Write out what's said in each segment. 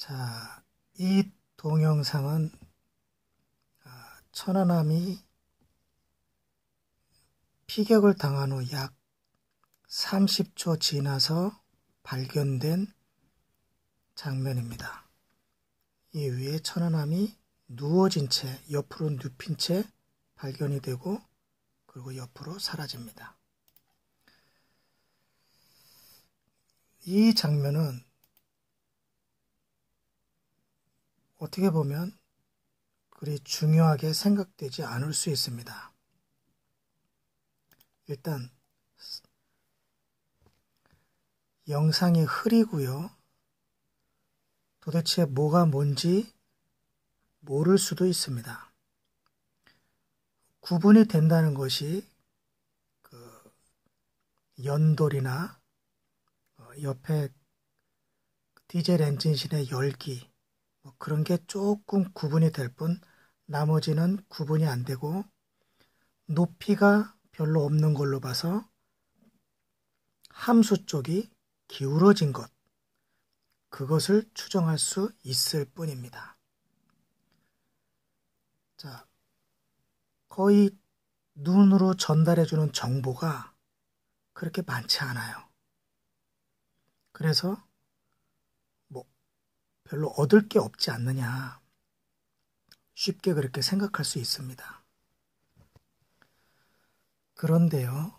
자, 이 동영상은 천안함이 피격을 당한 후 약 30초 지나서 발견된 장면입니다. 이 위에 천안함이 누워진 채, 옆으로 눕힌 채 발견이 되고 그리고 옆으로 사라집니다. 이 장면은 어떻게 보면 그리 중요하게 생각되지 않을 수 있습니다. 일단 영상이 흐리고요. 도대체 뭐가 뭔지 모를 수도 있습니다. 구분이 된다는 것이 그 연돌이나 옆에 디젤 엔진실의 열기 그런 게 조금 구분이 될 뿐 나머지는 구분이 안 되고 높이가 별로 없는 걸로 봐서 함수 쪽이 기울어진 것, 그것을 추정할 수 있을 뿐입니다. 자, 거의 눈으로 전달해주는 정보가 그렇게 많지 않아요. 그래서 별로 얻을 게 없지 않느냐, 쉽게 그렇게 생각할 수 있습니다. 그런데요,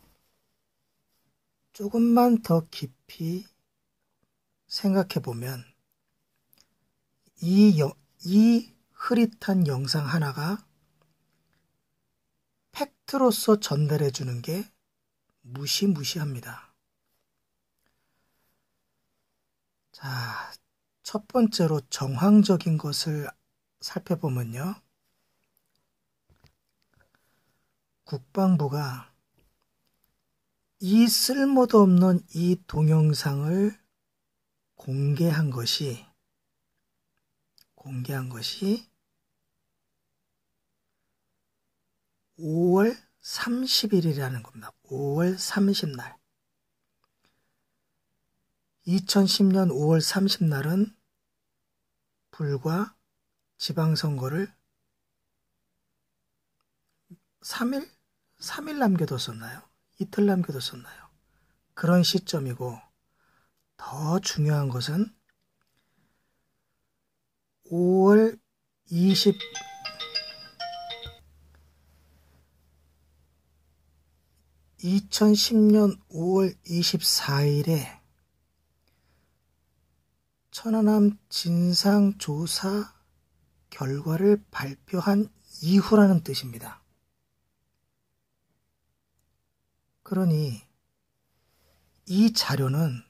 조금만 더 깊이 생각해 보면 이 흐릿한 영상 하나가 팩트로서 전달해 주는 게 무시무시합니다. 자, 첫 번째로 정황적인 것을 살펴보면요, 국방부가 이 쓸모도 없는 이 동영상을 공개한 것이 5월 30일이라는 겁니다. 5월 30날. 2010년 5월 30날은 불과 지방선거를 3일 남겨뒀었나요? 이틀 남겨뒀었나요? 그런 시점이고, 더 중요한 것은 2010년 5월 24일에 천안함 진상조사 결과를 발표한 이후라는 뜻입니다. 그러니 이 자료는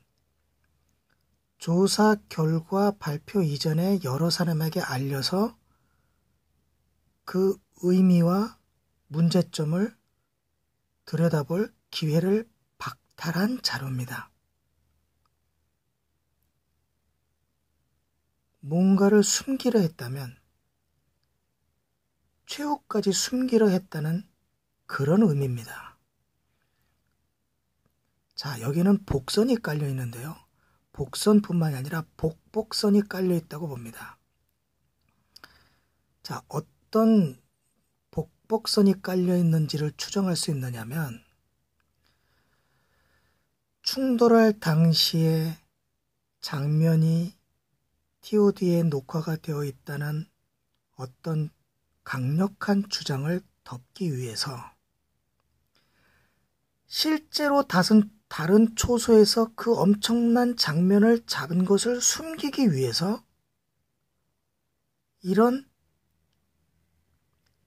조사 결과 발표 이전에 여러 사람에게 알려서 그 의미와 문제점을 들여다볼 기회를 박탈한 자료입니다. 뭔가를 숨기려 했다면 최후까지 숨기려 했다는 그런 의미입니다. 자, 여기는 복선이 깔려 있는데요, 복선뿐만이 아니라 복복선이 깔려 있다고 봅니다. 자, 어떤 복복선이 깔려 있는지를 추정할 수 있느냐면, 충돌할 당시에 장면이 TOD에 녹화가 되어 있다는 어떤 강력한 주장을 덮기 위해서, 실제로 다른 초소에서 그 엄청난 장면을 잡은 것을 숨기기 위해서 이런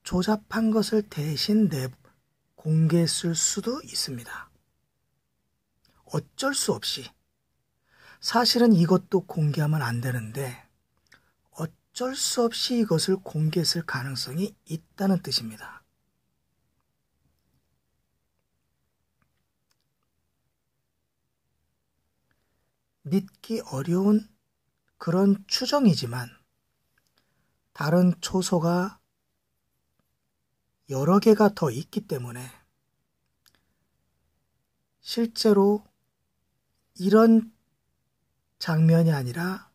조잡한 것을 대신 공개했을 수도 있습니다. 어쩔 수 없이. 사실은 이것도 공개하면 안 되는데 어쩔 수 없이 이것을 공개했을 가능성이 있다는 뜻입니다. 믿기 어려운 그런 추정이지만 다른 초소가 여러 개가 더 있기 때문에 실제로 이런 장면이 아니라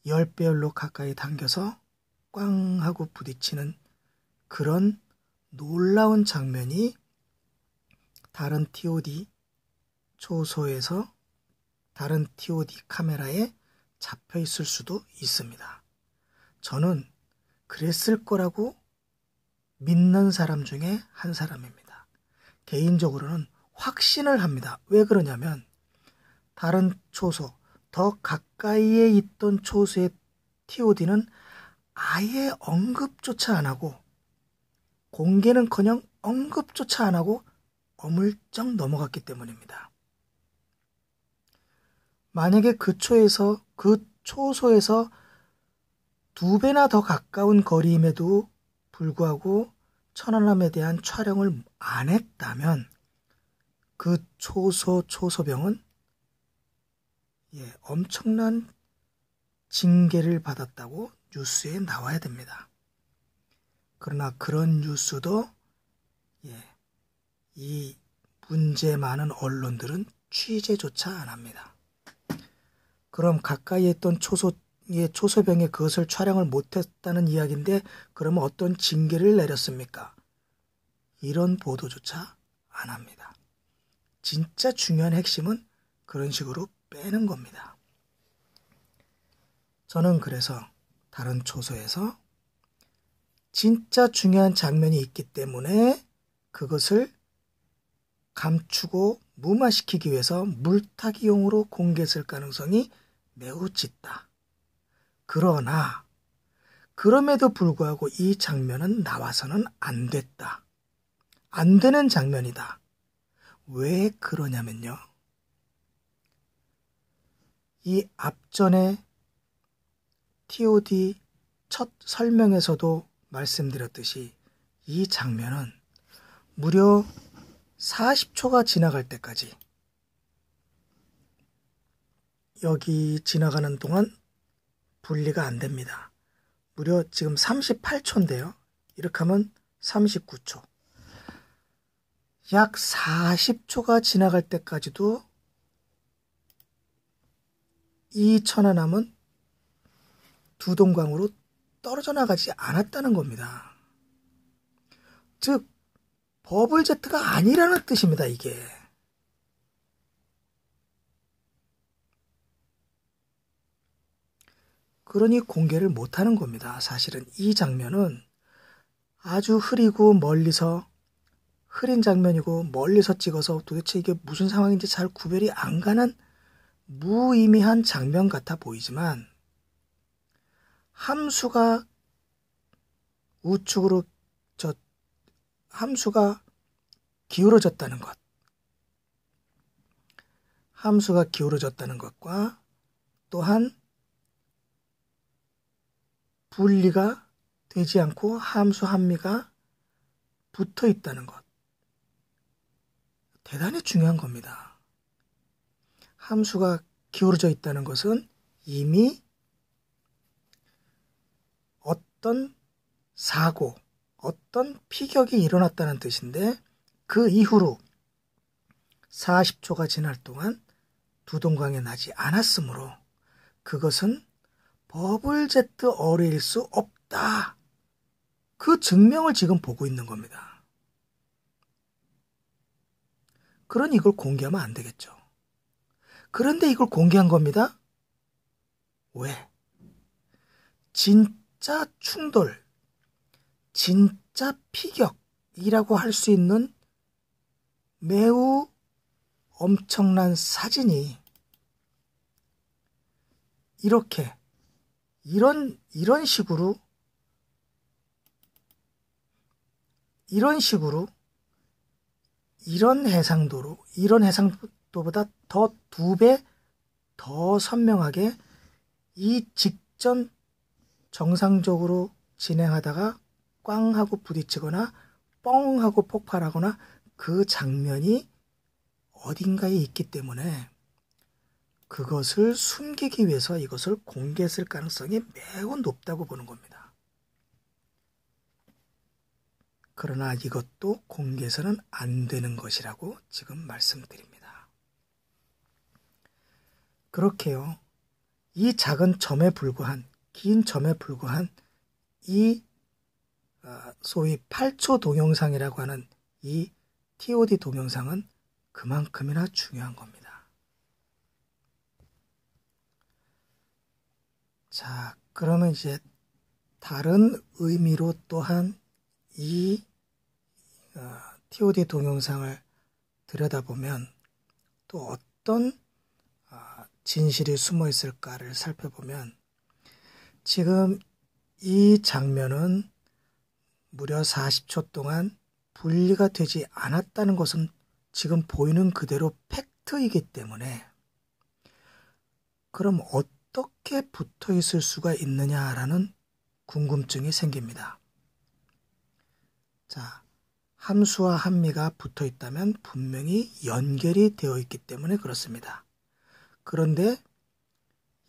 열배열로 가까이 당겨서 꽝 하고 부딪히는 그런 놀라운 장면이 다른 TOD 초소에서 다른 TOD 카메라에 잡혀 있을 수도 있습니다. 저는 그랬을 거라고 믿는 사람 중에 한 사람입니다. 개인적으로는 확신을 합니다. 왜 그러냐면 다른 초소, 더 가까이에 있던 초소의 TOD는 아예 언급조차 안 하고 공개는커녕 언급조차 안 하고 어물쩍 넘어갔기 때문입니다. 만약에 그 초소에서 2배나 더 가까운 거리임에도 불구하고 천안함에 대한 촬영을 안 했다면 그 초소병은 엄청난 징계를 받았다고 뉴스에 나와야 됩니다. 그러나 그런 뉴스도 이 문제 많은 언론들은 취재조차 안 합니다. 그럼 가까이 있던 초소병에 그것을 촬영을 못했다는 이야기인데 그러면 어떤 징계를 내렸습니까? 이런 보도조차 안 합니다. 진짜 중요한 핵심은 그런 식으로 빼는 겁니다. 저는 그래서 다른 초소에서 진짜 중요한 장면이 있기 때문에 그것을 감추고 무마시키기 위해서 물타기용으로 공개했을 가능성이 매우 짙다. 그러나 그럼에도 불구하고 이 장면은 나와서는 안 됐다. 안 되는 장면이다. 왜 그러냐면요. 이 앞전에 TOD 첫 설명에서도 말씀드렸듯이 이 장면은 무려 40초가 지나갈 때까지 여기 지나가는 동안 분리가 안 됩니다. 무려 지금 38초인데요. 이렇게 하면 39초. 약 40초가 지나갈 때까지도 이 천안함은 두동강으로 떨어져 나가지 않았다는 겁니다. 즉 버블제트가 아니라는 뜻입니다. 이게. 그러니 공개를 못하는 겁니다. 사실은 이 장면은 아주 흐리고 멀리서 흐린 장면이고 멀리서 찍어서 도대체 이게 무슨 상황인지 잘 구별이 안 가는 무의미한 장면 같아 보이지만 함수가 우측으로 함수가 기울어졌다는 것, 함수가 기울어졌다는 것과 또한 분리가 되지 않고 함수 한미가 붙어 있다는 것, 대단히 중요한 겁니다. 함수가 기울어져 있다는 것은 이미 어떤 사고, 어떤 피격이 일어났다는 뜻인데 그 이후로 40초가 지날 동안 두동강에 나지 않았으므로 그것은 버블제트 어뢰일 수 없다. 그 증명을 지금 보고 있는 겁니다. 그러니 이걸 공개하면 안 되겠죠. 그런데 이걸 공개한 겁니다. 왜? 진짜 충돌, 진짜 피격이라고 할 수 있는 매우 엄청난 사진이 이렇게 이런 식으로 이런 해상도보다 더 2배 더 선명하게 이 직전 정상적으로 진행하다가 꽝 하고 부딪히거나 뻥 하고 폭발하거나 그 장면이 어딘가에 있기 때문에 그것을 숨기기 위해서 이것을 공개했을 가능성이 매우 높다고 보는 겁니다. 그러나 이것도 공개해서는 안 되는 것이라고 지금 말씀드립니다. 그렇게요. 이 작은 점에 불과한, 긴 점에 불과한 이 소위 8초 동영상이라고 하는 이 TOD 동영상은 그만큼이나 중요한 겁니다. 자, 그러면 이제 다른 의미로 또한 이 TOD 동영상을 들여다보면 또 어떤 진실이 숨어 있을까를 살펴보면, 지금 이 장면은 무려 40초 동안 분리가 되지 않았다는 것은 지금 보이는 그대로 팩트이기 때문에, 그럼 어떻게 붙어 있을 수가 있느냐라는 궁금증이 생깁니다. 자, 함수와 함미가 붙어 있다면 분명히 연결이 되어 있기 때문에 그렇습니다. 그런데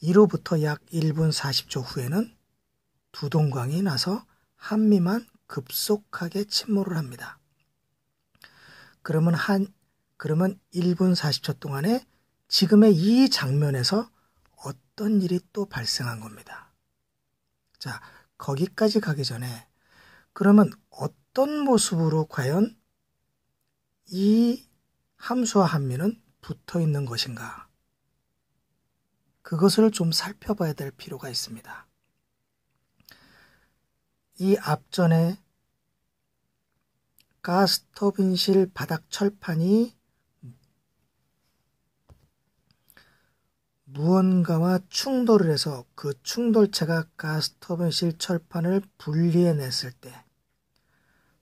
이로부터 약 1분 40초 후에는 두동강이 나서 함미만 급속하게 침몰을 합니다. 그러면 1분 40초 동안에 지금의 이 장면에서 어떤 일이 또 발생한 겁니다. 자, 거기까지 가기 전에 그러면 어떤 모습으로 과연 이 함수와 함미는 붙어 있는 것인가? 그것을 좀 살펴봐야 될 필요가 있습니다. 이 앞전에 가스터빈실 바닥 철판이 무언가와 충돌을 해서 그 충돌체가 가스터빈실 철판을 분리해냈을 때,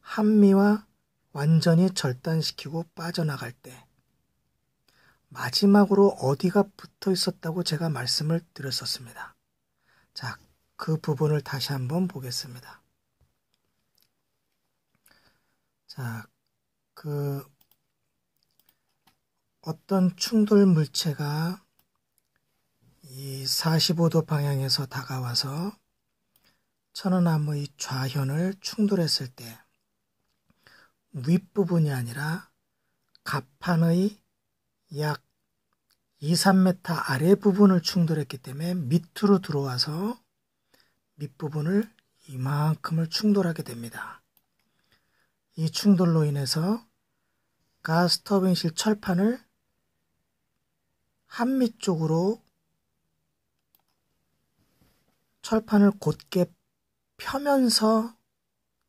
함미와 완전히 절단시키고 빠져나갈 때 마지막으로 어디가 붙어 있었다고 제가 말씀을 드렸었습니다. 자, 그 부분을 다시 한번 보겠습니다. 자, 어떤 충돌 물체가 이 45도 방향에서 다가와서 천연나무의 좌현을 충돌했을 때 윗부분이 아니라 갑판의 약 2, 3m 아래 부분을 충돌했기 때문에 밑으로 들어와서 밑부분을 이만큼을 충돌하게 됩니다. 이 충돌로 인해서 가스터빈실 철판을 함미 쪽으로 철판을 곧게 펴면서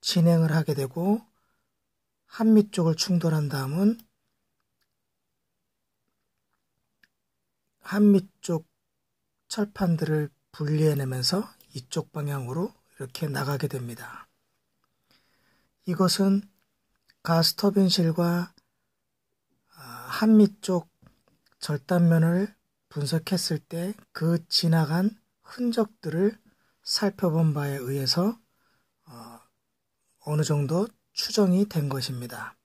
진행을 하게 되고, 함미 쪽을 충돌한 다음은 함미 쪽 철판들을 분리해내면서 이쪽 방향으로 이렇게 나가게 됩니다. 이것은 가스터빈실과 함미 쪽 절단면을 분석했을 때 그 지나간 흔적들을 살펴본 바에 의해서 어느 정도 추정이 된 것입니다.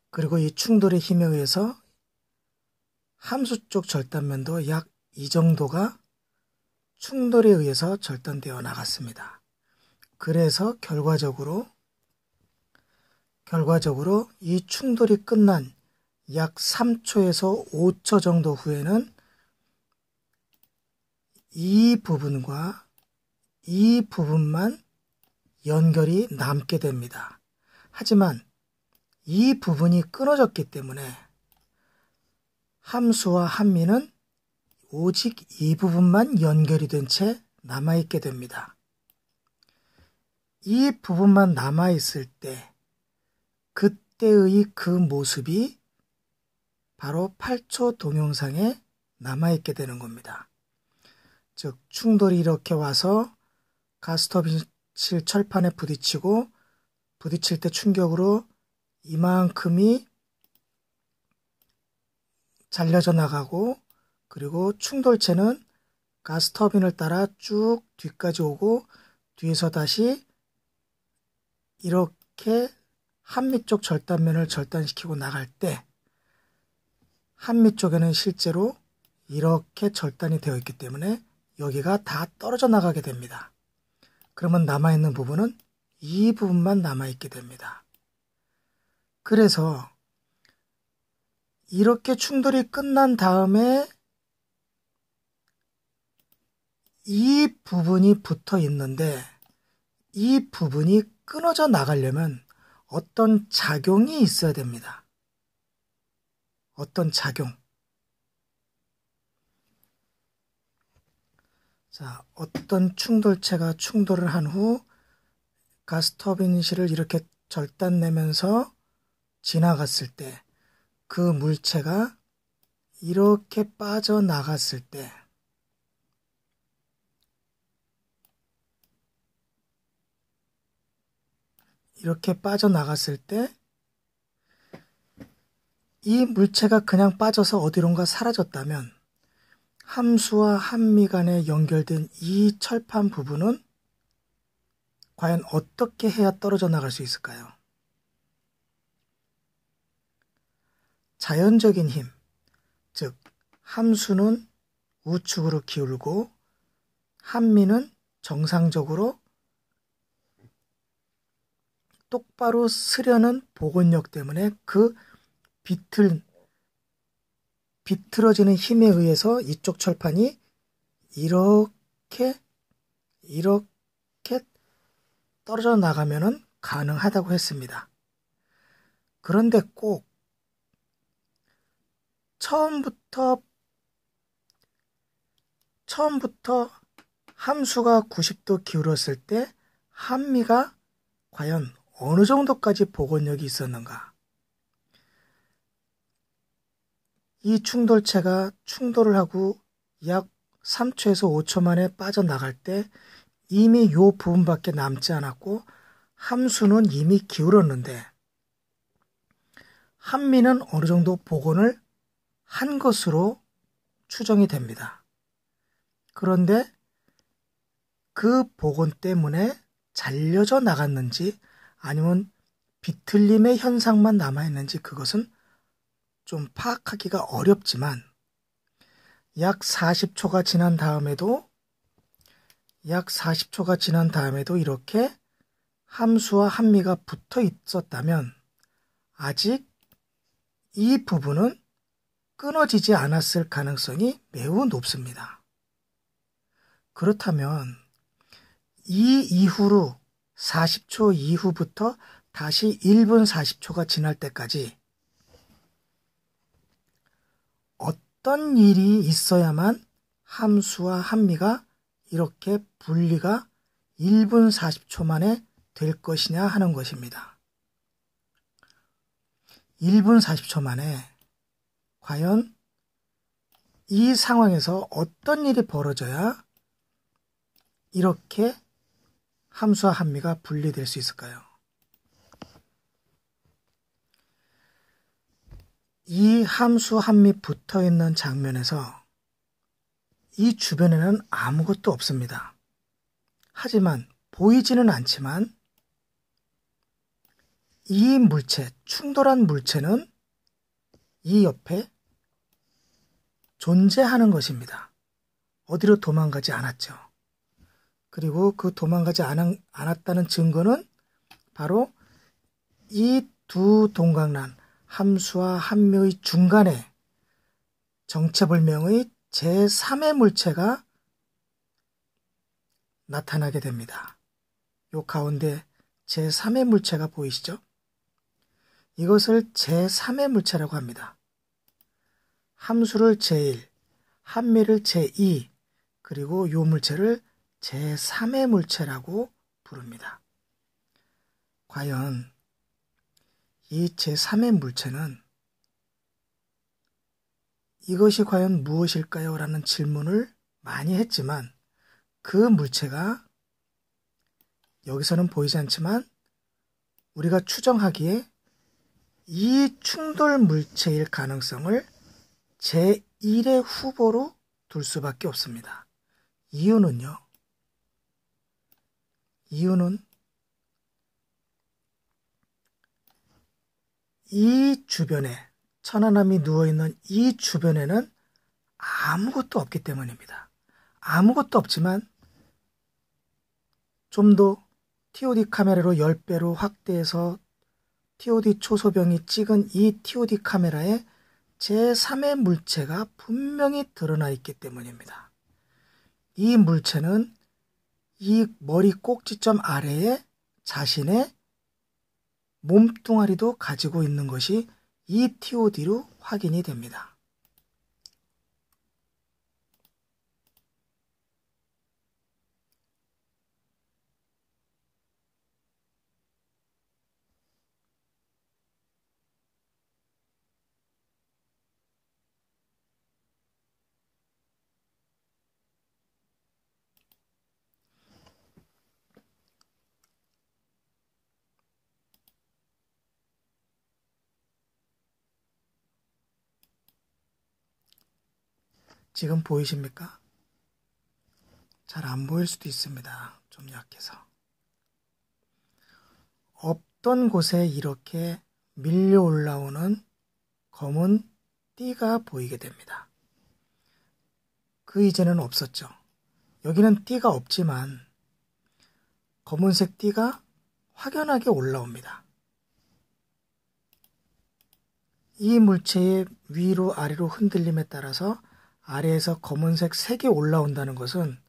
그리고 이 충돌의 힘에 의해서 함수 쪽 절단면도 약 이 정도가 충돌에 의해서 절단되어 나갔습니다. 그래서 결과적으로 이 충돌이 끝난 약 3초에서 5초 정도 후에는 이 부분과 이 부분만 연결이 남게 됩니다. 하지만 이 부분이 끊어졌기 때문에 함수와 함미는 오직 이 부분만 연결이 된 채 남아있게 됩니다. 이 부분만 남아있을 때 그때의 그 모습이 바로 8초 동영상에 남아있게 되는 겁니다. 즉, 충돌이 이렇게 와서 가스터빈실 철판에 부딪힐 때 충격으로 이만큼이 잘려져 나가고, 그리고 충돌체는 가스터빈을 따라 쭉 뒤까지 오고, 뒤에서 다시 이렇게 함미 쪽 절단면을 절단시키고 나갈 때 함미 쪽에는 실제로 이렇게 절단이 되어 있기 때문에 여기가 다 떨어져 나가게 됩니다. 그러면 남아있는 부분은 이 부분만 남아있게 됩니다. 그래서 이렇게 충돌이 끝난 다음에 이 부분이 붙어 있는데 이 부분이 끊어져 나가려면 어떤 작용이 있어야 됩니다. 어떤 작용. 자, 어떤 충돌체가 충돌을 한 후 가스터빈실을 이렇게 절단내면서 지나갔을 때 그 물체가 이렇게 빠져나갔을 때 이 물체가 그냥 빠져서 어디론가 사라졌다면 함수와 함미 간에 연결된 이 철판 부분은 과연 어떻게 해야 떨어져 나갈 수 있을까요? 자연적인 힘, 즉 함수는 우측으로 기울고 함미는 정상적으로 똑바로 쓰려는 복원력 때문에 그 비틀어지는 힘에 의해서 이쪽 철판이 이렇게 떨어져 나가면은 가능하다고 했습니다. 그런데 꼭 처음부터 함수가 90도 기울었을 때 함미가 과연 어느 정도까지 복원력이 있었는가? 이 충돌체가 충돌을 하고 약 3초에서 5초 만에 빠져나갈 때 이미 이 부분밖에 남지 않았고 함수는 이미 기울었는데 함미는 어느 정도 복원을 한 것으로 추정이 됩니다. 그런데 그 복원 때문에 잘려져 나갔는지 아니면 비틀림의 현상만 남아있는지 그것은 좀 파악하기가 어렵지만 약 40초가 지난 다음에도 이렇게 함수와 함미가 붙어 있었다면 아직 이 부분은 끊어지지 않았을 가능성이 매우 높습니다. 그렇다면 이 이후로 40초 이후부터 다시 1분 40초가 지날 때까지 어떤 일이 있어야만 함수와 함미가 이렇게 분리가 1분 40초 만에 될 것이냐 하는 것입니다. 1분 40초 만에 과연 이 상황에서 어떤 일이 벌어져야 이렇게 함수와 함미가 분리될 수 있을까요? 이 함수 함미 붙어있는 장면에서 이 주변에는 아무것도 없습니다. 하지만 보이지는 않지만 이 물체, 충돌한 물체는 이 옆에 존재하는 것입니다. 어디로 도망가지 않았죠. 그리고 그 도망가지 않았다는 증거는 바로 이 두 동강란 함수와 함미의 중간에 정체불명의 제3의 물체가 나타나게 됩니다. 요 가운데 제3의 물체가 보이시죠? 이것을 제3의 물체라고 합니다. 함수를 제1, 함미를 제2, 그리고 요 물체를 제3의 물체라고 부릅니다. 과연 이 제3의 물체는 이것이 과연 무엇일까요? 라는 질문을 많이 했지만 그 물체가 여기서는 보이지 않지만 우리가 추정하기에 이 충돌 물체일 가능성을 제1의 후보로 둘 수밖에 없습니다. 이유는 이 주변에 천안함이 누워있는 이 주변에는 아무것도 없기 때문입니다. 아무것도 없지만 좀 더 TOD 카메라로 10배로 확대해서 TOD 초소병이 찍은 이 TOD 카메라에 제3의 물체가 분명히 드러나 있기 때문입니다. 이 물체는 이 머리 꼭지점 아래에 자신의 몸뚱아리도 가지고 있는 것이 이 TOD로 확인이 됩니다. 지금 보이십니까? 잘 안 보일 수도 있습니다. 좀 약해서. 없던 곳에 이렇게 밀려 올라오는 검은 띠가 보이게 됩니다. 그 이전에는 없었죠. 여기는 띠가 없지만 검은색 띠가 확연하게 올라옵니다. 이 물체의 위로 아래로 흔들림에 따라서 아래에서 검은색 색이 올라온다는 것은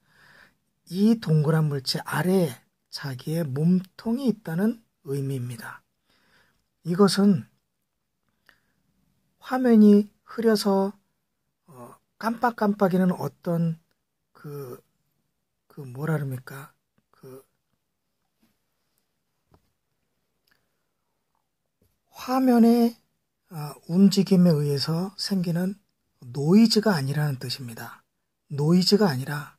이 동그란 물체 아래에 자기의 몸통이 있다는 의미입니다. 이것은 화면이 흐려서 깜빡깜빡이는 어떤 뭐라 그럽니까? 화면의 움직임에 의해서 생기는 노이즈가 아니라는 뜻입니다. 노이즈가 아니라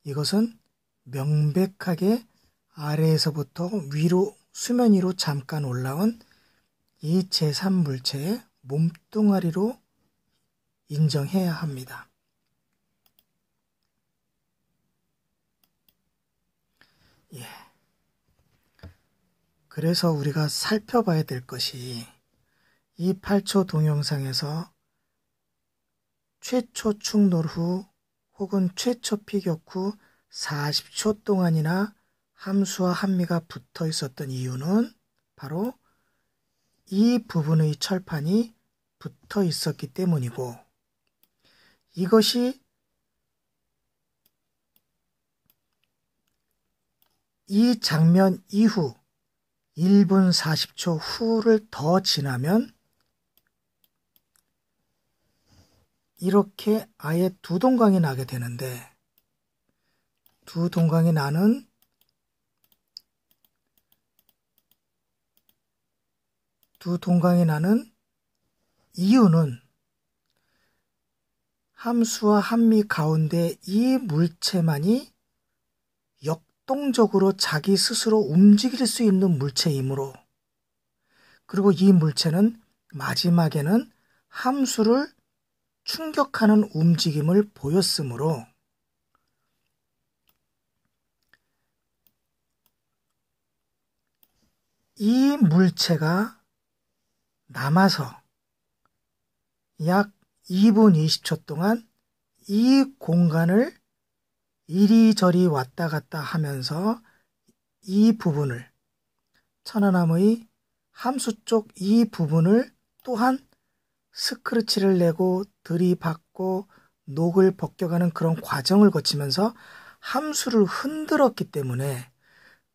이것은 명백하게 아래에서부터 위로 수면 위로 잠깐 올라온 이 제3물체의 몸뚱아리로 인정해야 합니다. 예. 그래서 우리가 살펴봐야 될 것이 이 8초 동영상에서 최초 충돌 후 혹은 최초 피격 후 40초 동안이나 함수와 한미가 붙어 있었던 이유는 바로 이 부분의 철판이 붙어 있었기 때문이고, 이것이 이 장면 이후 1분 40초 후를 더 지나면 이렇게 아예 두 동강이 나게 되는데, 두 동강이 나는 이유는 함수와 한미 가운데 이 물체만이 역동적으로 자기 스스로 움직일 수 있는 물체이므로, 그리고 이 물체는 마지막에는 함수를 충격하는 움직임을 보였으므로 이 물체가 남아서 약 2분 20초 동안 이 공간을 이리저리 왔다 갔다 하면서 이 부분을, 천안함의 함수 쪽 이 부분을 또한 스크래치를 내고 들이받고 녹을 벗겨가는 그런 과정을 거치면서 함수를 흔들었기 때문에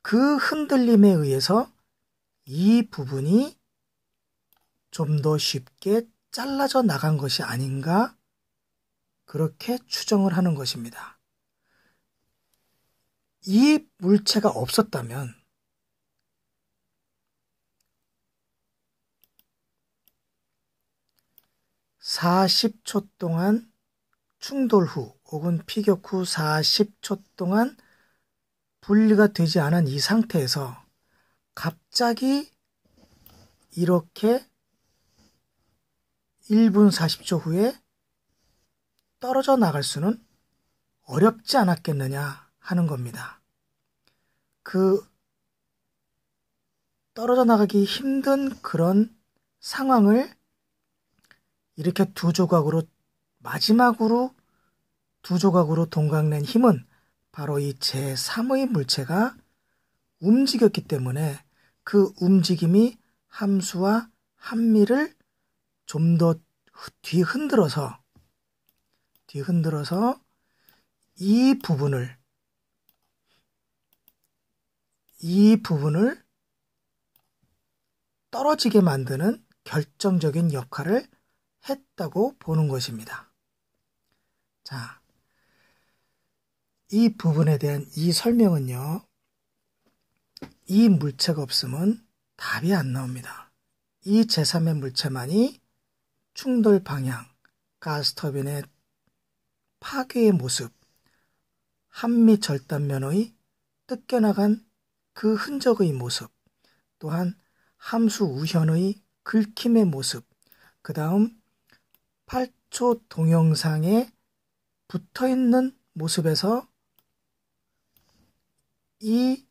그 흔들림에 의해서 이 부분이 좀 더 쉽게 잘라져 나간 것이 아닌가, 그렇게 추정을 하는 것입니다. 이 물체가 없었다면 (40초) 동안 충돌 후 혹은 피격 후 40초 동안 분리가 되지 않은 이 상태에서 갑자기 이렇게 1분 40초 후에 떨어져 나갈 수는 어렵지 않았겠느냐 하는 겁니다. 그 떨어져 나가기 힘든 그런 상황을 이렇게 마지막으로 두 조각으로 동강낸 힘은 바로 이 제3의 물체가 움직였기 때문에 그 움직임이 함수와 한미를 좀 더 뒤흔들어서 이 부분을 떨어지게 만드는 결정적인 역할을 했다고 보는 것입니다. 자, 이 부분에 대한 이 설명은요, 이 물체가 없으면 답이 안 나옵니다. 이 제3의 물체만이 충돌 방향, 가스터빈의 파괴의 모습, 한미 절단면의 뜯겨나간 그 흔적의 모습, 또한 함수 우현의 긁힘의 모습, 그 다음 8초 동영상에 붙어있는 모습에서 이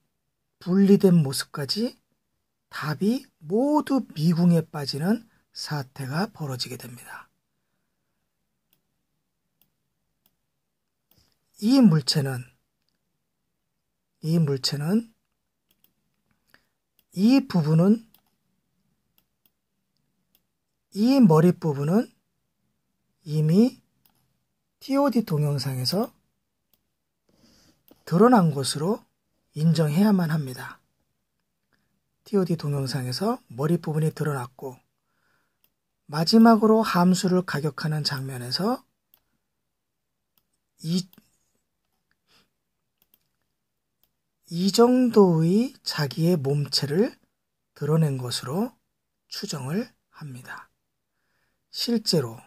분리된 모습까지 답이 모두 미궁에 빠지는 사태가 벌어지게 됩니다. 이 물체는 이 부분은, 이 머리 부분은 이미 TOD 동영상에서 드러난 것으로 인정해야만 합니다. TOD 동영상에서 머리 부분이 드러났고, 마지막으로 함수를 가격하는 장면에서 이 정도의 자기의 몸체를 드러낸 것으로 추정을 합니다. 실제로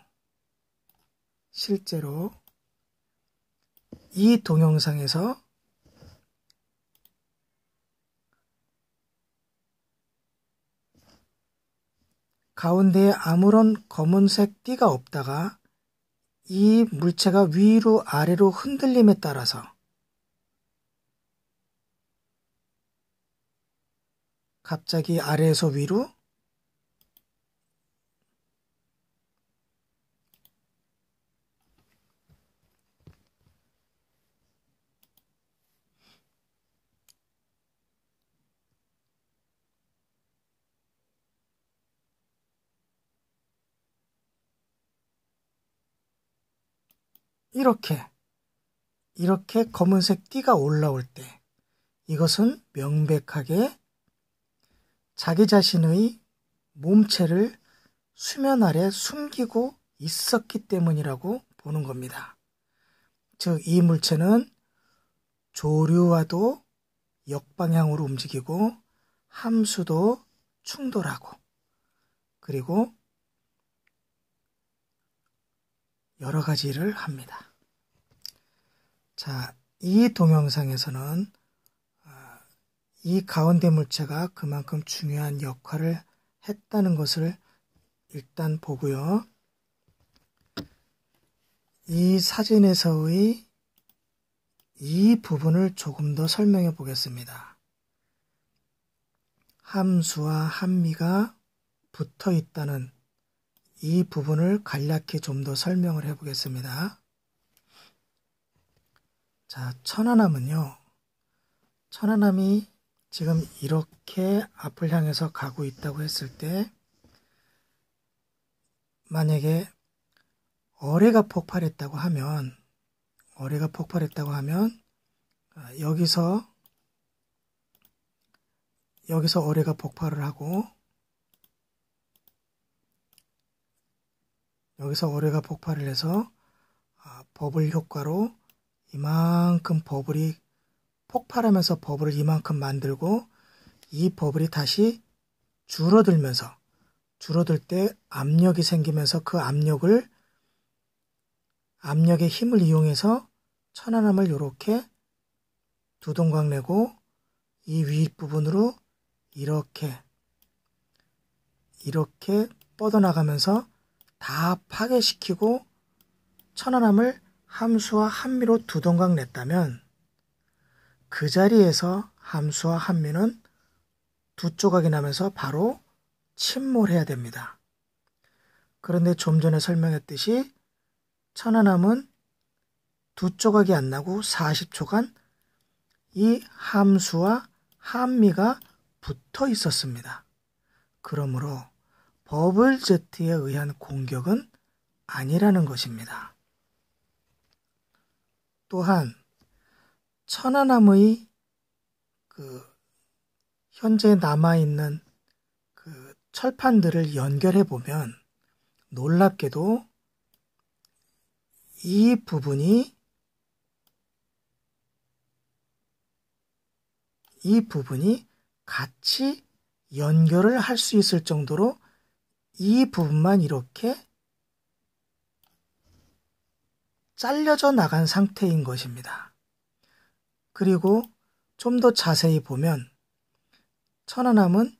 이 동영상에서 가운데에 아무런 검은색 띠가 없다가 이 물체가 위로 아래로 흔들림에 따라서 갑자기 아래에서 위로, 이렇게 검은색 띠가 올라올 때 이것은 명백하게 자기 자신의 몸체를 수면 아래 숨기고 있었기 때문이라고 보는 겁니다. 즉, 이 물체는 조류와도 역방향으로 움직이고 함수도 충돌하고 그리고 여러 가지 일을 합니다. 자, 이 동영상에서는 이 가운데 물체가 그만큼 중요한 역할을 했다는 것을 일단 보고요. 이 사진에서의 이 부분을 조금 더 설명해 보겠습니다. 함수와 한미가 붙어 있다는 이 부분을 간략히 좀 더 설명을 해 보겠습니다. 자, 천안함은요, 천안함이 지금 이렇게 앞을 향해서 가고 있다고 했을 때 만약에 어뢰가 폭발했다고 하면 여기서 어뢰가 폭발을 하고 여기서 어뢰가 폭발을 해서 버블 효과로 이만큼 버블이 폭발하면서 버블을 이만큼 만들고 이 버블이 다시 줄어들 때 압력이 생기면서 그 압력의 힘을 이용해서 천안함을 이렇게 두 동강 내고 이 윗부분으로 이렇게 뻗어나가면서 다 파괴시키고 천안함을 함수와 한미로 두 동강 냈다면 그 자리에서 함수와 한미는 두 조각이 나면서 바로 침몰해야 됩니다. 그런데 좀 전에 설명했듯이 천안함은 두 조각이 안 나고 40초간 이 함수와 한미가 붙어 있었습니다. 그러므로 버블 제트에 의한 공격은 아니라는 것입니다. 또한 천안함의 현재 남아있는 철판들을 연결해 보면 놀랍게도 이 부분이 같이 연결을 할 수 있을 정도로 이 부분만 이렇게 잘려져 나간 상태인 것입니다. 그리고 좀 더 자세히 보면 천안함은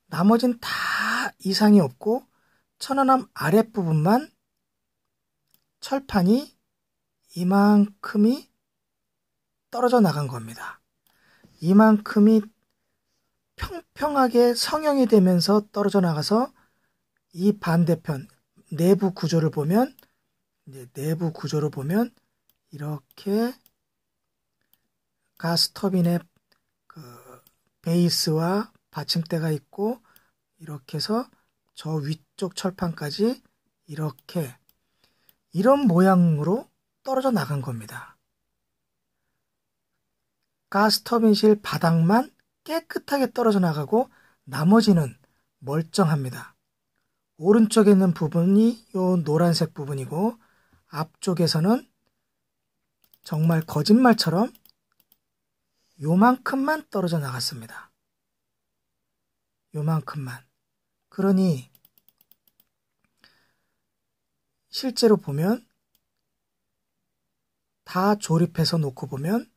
나머진 다 이상이 없고 천안함 아랫부분만 철판이 이만큼이 떨어져 나간 겁니다. 이만큼이 평평하게 성형이 되면서 떨어져 나가서 이 반대편 내부 구조를 보면 이렇게 가스터빈의 베이스와 받침대가 있고 이렇게 해서 저 위쪽 철판까지 이렇게 이런 모양으로 떨어져 나간 겁니다. 가스터빈실 바닥만 깨끗하게 떨어져 나가고 나머지는 멀쩡합니다. 오른쪽에 있는 부분이 요 노란색 부분이고 앞쪽에서는 정말 거짓말처럼 요만큼만 떨어져 나갔습니다. 요만큼만. 그러니 실제로 보면 다 조립해서 놓고 보면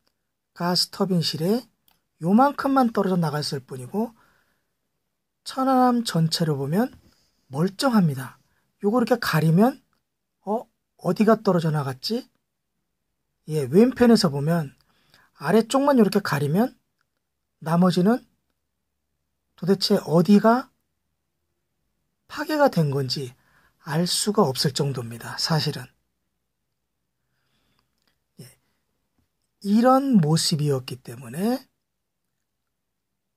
가스터빈실에 요만큼만 떨어져 나갔을 뿐이고 천안함 전체를 보면 멀쩡합니다. 요거 이렇게 가리면 어디가 떨어져 나갔지? 왼편에서 보면 아래쪽만 이렇게 가리면 나머지는 도대체 어디가 파괴가 된 건지 알 수가 없을 정도입니다. 사실은. 이런 모습이었기 때문에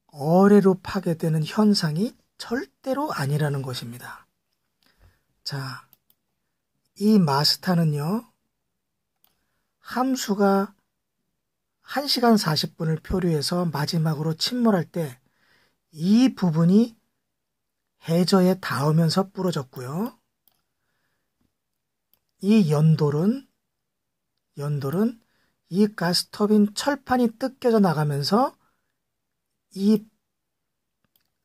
어뢰로 파괴되는 현상이 절대로 아니라는 것입니다. 자, 이 마스타는요, 함수가 1시간 40분을 표류해서 마지막으로 침몰할 때 이 부분이 해저에 닿으면서 부러졌고요. 이 연돌은 이 가스터빈 철판이 뜯겨져 나가면서 이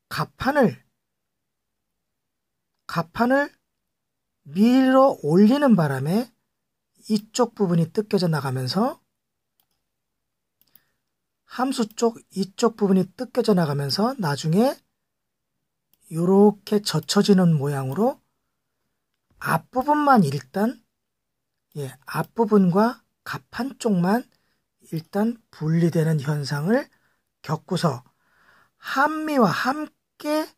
갑판을 밀어 올리는 바람에 이쪽 부분이 뜯겨져 나가면서 함수 쪽 이쪽 부분이 뜯겨져 나가면서 나중에 이렇게 젖혀지는 모양으로 앞부분만 일단 앞부분과 갑판 쪽만 일단 분리되는 현상을 겪고서 한미와 함께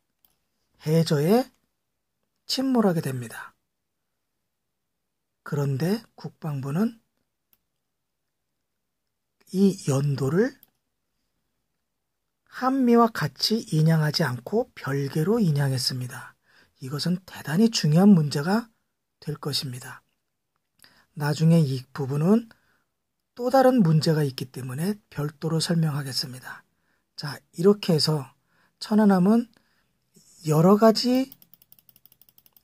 해저에 침몰하게 됩니다. 그런데 국방부는 이 연도를 한미와 같이 인양하지 않고 별개로 인양했습니다. 이것은 대단히 중요한 문제가 될 것입니다. 나중에 이 부분은 또 다른 문제가 있기 때문에 별도로 설명하겠습니다. 자, 이렇게 해서 천안함은 여러 가지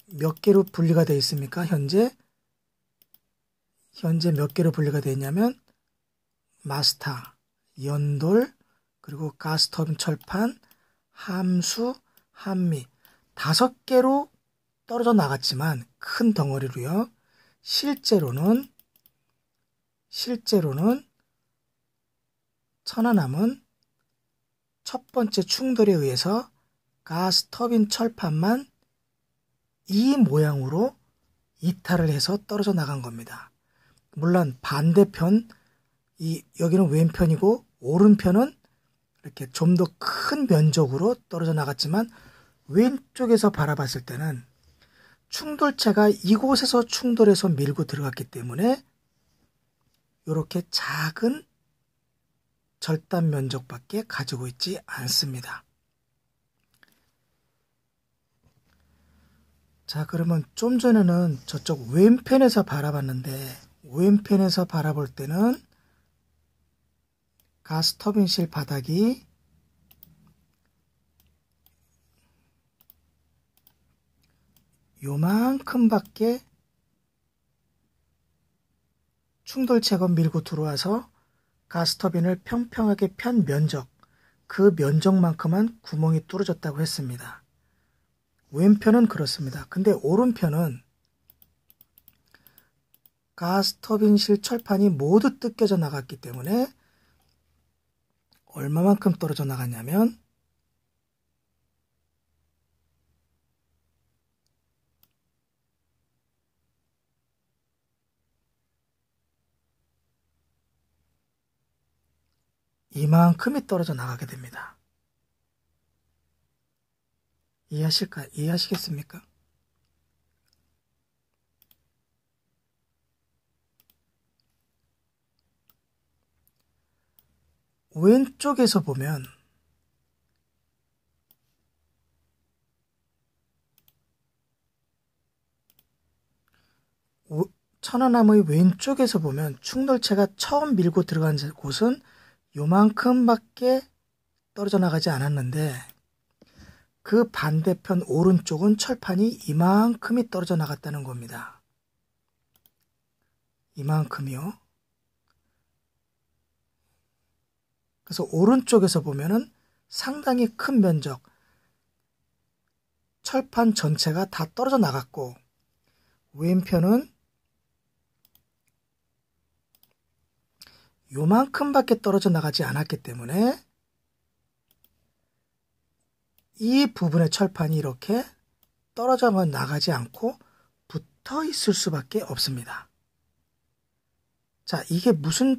몇 개로 분리가 되어 있습니까? 현재 몇 개로 분리가 되어 있냐면 마스타, 연돌, 그리고 가스터빈 철판, 함수, 한미 5개로 떨어져 나갔지만 큰 덩어리로요. 실제로는 천안함은 첫 번째 충돌에 의해서 가스터빈 철판만 이 모양으로 이탈을 해서 떨어져 나간 겁니다. 물론 반대편, 여기는 왼편이고 오른편은 이렇게 좀 더 큰 면적으로 떨어져 나갔지만 왼쪽에서 바라봤을 때는 충돌체가 이곳에서 충돌해서 밀고 들어갔기 때문에 이렇게 작은 절단 면적밖에 가지고 있지 않습니다. 자, 그러면 좀 전에는 저쪽 왼편에서 바라봤는데 왼편에서 바라볼 때는 가스터빈실 바닥이 요만큼밖에 충돌체가 밀고 들어와서 가스터빈을 평평하게 편 면적, 그 면적만큼만 구멍이 뚫어졌다고 했습니다. 왼편은 그렇습니다. 근데 오른편은 가스터빈실 철판이 모두 뜯겨져 나갔기 때문에 얼마만큼 떨어져 나갔냐면 이만큼이 떨어져 나가게 됩니다. 이해하시겠습니까? 왼쪽에서 보면 천안함의 왼쪽에서 보면 충돌체가 처음 밀고 들어간 곳은 요만큼밖에 떨어져 나가지 않았는데 그 반대편 오른쪽은 철판이 이만큼이 떨어져 나갔다는 겁니다. 이만큼이요. 그래서 오른쪽에서 보면은 상당히 큰 면적, 철판 전체가 다 떨어져 나갔고 왼편은 요만큼밖에 떨어져 나가지 않았기 때문에 이 부분의 철판이 이렇게 떨어져 나가지 않고 붙어 있을 수밖에 없습니다. 자, 이게 무슨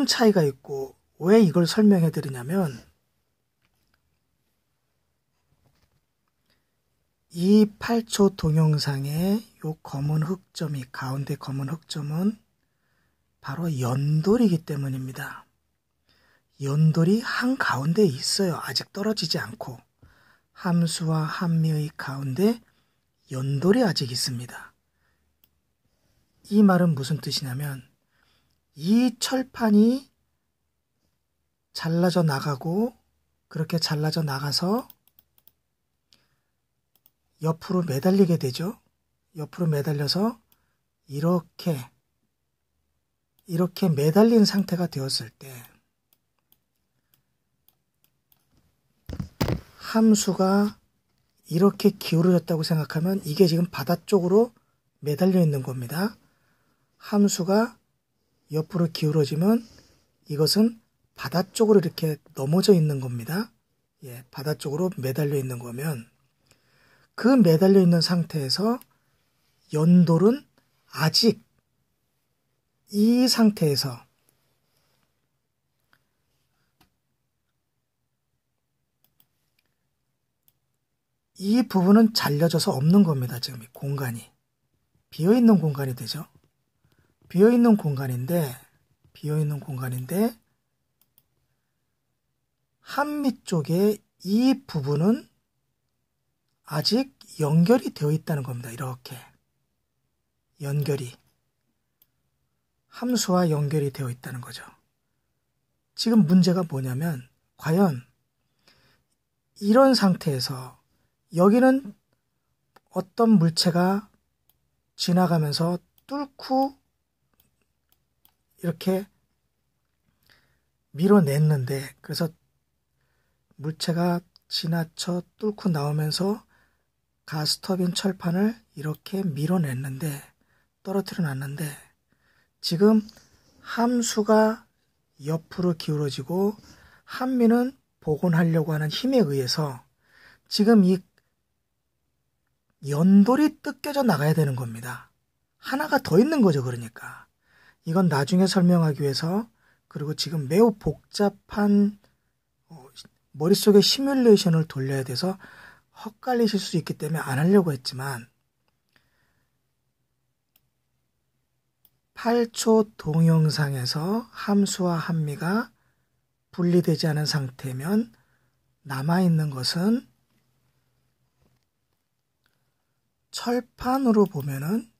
차이가 있고 왜 이걸 설명해 드리냐면 이 8초 동영상의 요 검은 흑점이 가운데 검은 흑점은 바로 연돌이기 때문입니다. 연돌이 한가운데 있어요. 아직 떨어지지 않고 함수와 함미의 가운데 연돌이 아직 있습니다. 이 말은 무슨 뜻이냐면 이 철판이 잘라져 나가고 그렇게 잘라져 나가서 옆으로 매달리게 되죠. 옆으로 매달려서 이렇게 매달린 상태가 되었을 때 함수가 이렇게 기울어졌다고 생각하면 이게 지금 바다 쪽으로 매달려 있는 겁니다. 함수가 옆으로 기울어지면 이것은 바다 쪽으로 이렇게 넘어져 있는 겁니다. 예, 바다 쪽으로 매달려 있는 거면 그 매달려 있는 상태에서 연돌은 아직 이 상태에서 이 부분은 잘려져서 없는 겁니다. 지금 이 공간이 비어있는 공간이 되죠. 비어있는 공간인데 한미 쪽에 이 부분은 아직 연결이 되어 있다는 겁니다. 이렇게 함수와 연결이 되어 있다는 거죠. 지금 문제가 뭐냐면 과연 이런 상태에서 여기는 어떤 물체가 지나가면서 뚫고 이렇게 밀어냈는데 그래서 물체가 지나쳐 뚫고 나오면서 가스터빈 철판을 이렇게 밀어냈는데 떨어뜨려 놨는데 지금 함수가 옆으로 기울어지고 한미는 복원하려고 하는 힘에 의해서 지금 이 연돌이 뜯겨져 나가야 되는 겁니다. 하나가 더 있는 거죠. 그러니까 이건 나중에 설명하기 위해서 그리고 지금 매우 복잡한 머릿속에 시뮬레이션을 돌려야 돼서 헛갈리실 수 있기 때문에 안 하려고 했지만 8초 동영상에서 함수와 함미가 분리되지 않은 상태면 남아있는 것은 철판으로 보면은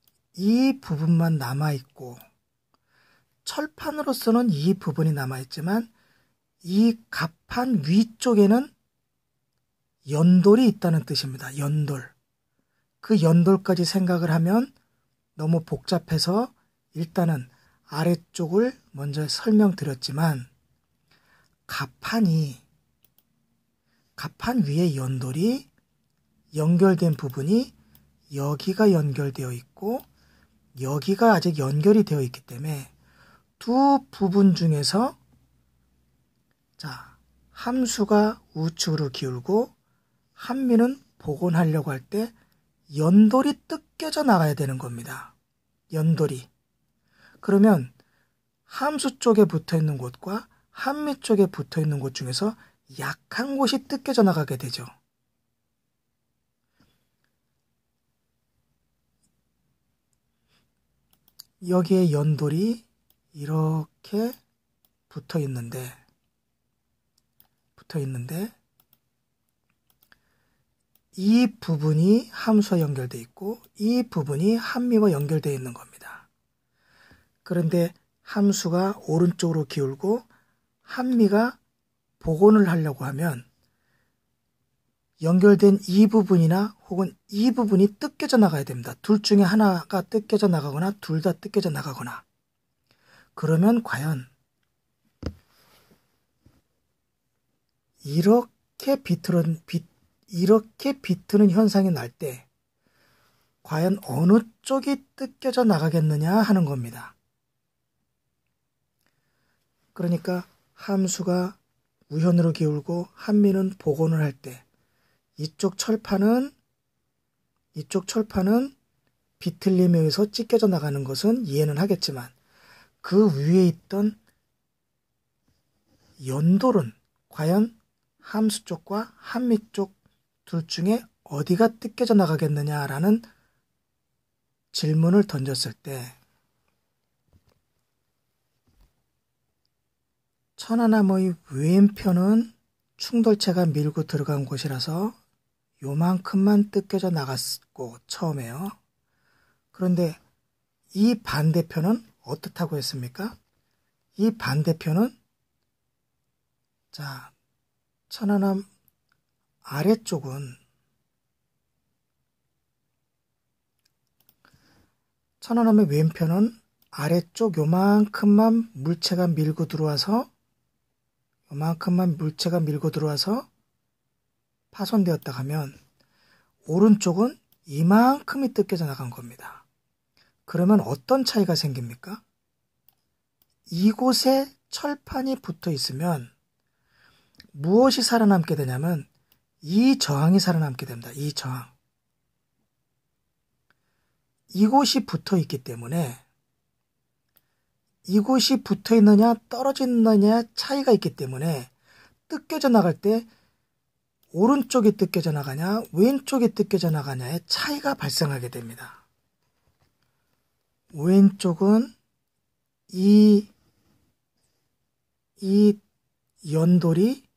이 부분만 남아있고 철판으로서는 이 부분이 남아있지만 이 갑판 위쪽에는 연돌이 있다는 뜻입니다. 연돌. 그 연돌까지 생각을 하면 너무 복잡해서 일단은 아래쪽을 먼저 설명드렸지만 갑판 위에 연돌이 연결된 부분이 여기가 연결되어 있고 여기가 아직 연결이 되어 있기 때문에 두 부분 중에서 자, 함수가 우측으로 기울고 한미는 복원하려고 할 때 연돌이 뜯겨져 나가야 되는 겁니다. 연돌이. 그러면 함수 쪽에 붙어 있는 곳과 한미 쪽에 붙어 있는 곳 중에서 약한 곳이 뜯겨져 나가게 되죠. 여기에 연돌이 이렇게 붙어 있는데 이 부분이 함수와 연결되어 있고 이 부분이 한미와 연결되어 있는 겁니다. 그런데 함수가 오른쪽으로 기울고 한미가 복원을 하려고 하면 연결된 이 부분이나 혹은 이 부분이 뜯겨져 나가야 됩니다. 둘 중에 하나가 뜯겨져 나가거나 둘 다 뜯겨져 나가거나. 그러면 과연 이렇게 비트는 현상이 날 때 과연 어느 쪽이 뜯겨져 나가겠느냐 하는 겁니다. 그러니까 함수가 우현으로 기울고 한미는 복원을 할 때 이쪽 철판은 비틀림에 의해서 찢겨져 나가는 것은 이해는 하겠지만 그 위에 있던 연돌은 과연 함수 쪽과 한미 쪽 둘 중에 어디가 뜯겨져 나가겠느냐라는 질문을 던졌을 때 천안함의 왼편은 충돌체가 밀고 들어간 곳이라서 요만큼만 뜯겨져 나갔고 처음에요. 그런데 이 반대편은 어떻다고 했습니까? 이 반대편은 자, 천안함 아래쪽은 천안함의 왼편은 아래쪽 요만큼만 물체가 밀고 들어와서 파손되었다 하면 오른쪽은 이만큼이 뜯겨져 나간 겁니다. 그러면 어떤 차이가 생깁니까? 이곳에 철판이 붙어 있으면 무엇이 살아남게 되냐면 이 저항이 살아남게 됩니다. 이 저항. 이곳이 붙어 있기 때문에 이곳이 붙어 있느냐 떨어져 있느냐 차이가 있기 때문에 뜯겨져 나갈 때 오른쪽이 뜯겨져 나가냐 왼쪽이 뜯겨져 나가냐의 차이가 발생하게 됩니다. 왼쪽은 이 연돌이